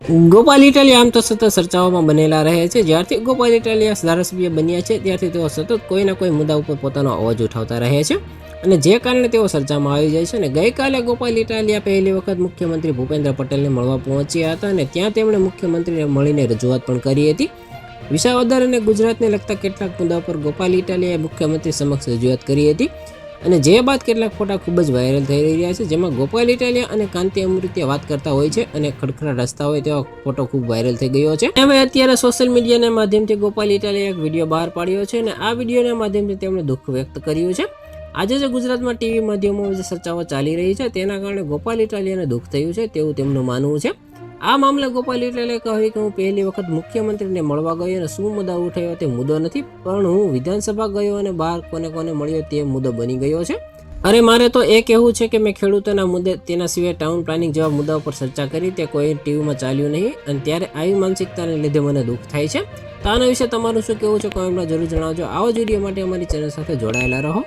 ગોપાલ ઇટાલિયા આમ તો સતત ચર્ચાઓમાં બનેલા રહે છે. જ્યારથી ગોપાલ ઇટાલિયા ધારાસભ્ય બન્યા છે ત્યારથી તેઓ સતત કોઈના કોઈ મુદ્દા ઉપર પોતાનો અવાજ ઉઠાવતા રહે છે અને જે કારણે તેઓ ચર્ચામાં આવી જાય છે. અને ગઈકાલે ગોપાલ ઇટાલિયા પહેલી વખત મુખ્યમંત્રી ભૂપેન્દ્ર પટેલને મળવા પહોંચ્યા હતા અને ત્યાં તેમણે મુખ્યમંત્રીને મળીને રજૂઆત પણ કરી હતી. વિસાવદર અને ગુજરાતને લગતા કેટલાક મુદ્દા પર ગોપાલ ઇટાલિયાએ મુખ્યમંત્રી સમક્ષ રજૂઆત કરી હતી અને જે બાદ કેટલાક ફોટા ખૂબ જ વાયરલ થઈ રહ્યા છે, જેમાં ગોપાલ ઇટાલિયા અને કાંતિ અમૃતિયા વાત કરતા હોય છે અને ખડખડા રસ્તા હોય તેવા ફોટો ખૂબ વાયરલ થઈ ગયો છે. હવે અત્યારે સોશિયલ મીડિયાના માધ્યમથી ગોપાલ ઇટાલિયાએ એક વિડીયો બહાર પાડ્યો છે અને આ વિડીયોના માધ્યમથી તેમણે દુઃખ વ્યક્ત કર્યું છે. આજે જે ગુજરાતમાં ટીવી માધ્યમોમાં જે ચર્ચાઓ ચાલી રહી છે તેના કારણે ગોપાલ ઇટાલિયાને દુઃખ થયું છે તેવું તેમનું માનવું છે. આ મામલે ગોપાલ ઇટાલિયાએ કહ્યું કે હું પહેલી વખત મુખ્યમંત્રીને મળવા ગયો અને શું મુદ્દા ઉઠાવ્યો તે મુદ્દો નથી, પણ હું વિધાનસભા ગયો અને બહાર કોને કોને મળ્યો તે મુદ્દો બની ગયો છે. અરે મારે તો એ કહેવું છે કે મેં ખેડૂતોના મુદ્દે, તેના સિવાય ટાઉન પ્લાનિંગ જેવા મુદ્દા ઉપર ચર્ચા કરી, તે કોઈ ટીવીમાં ચાલ્યું નહીં અને ત્યારે આવી માનસિકતાને લીધે મને દુઃખ થાય છે. તો આના વિશે તમારું શું કહેવું છે કોમેન્ટમાં જરૂર જણાવજો. આવા જ વિડીયો માટે અમારી ચેનલ સાથે જોડાયેલા રહો.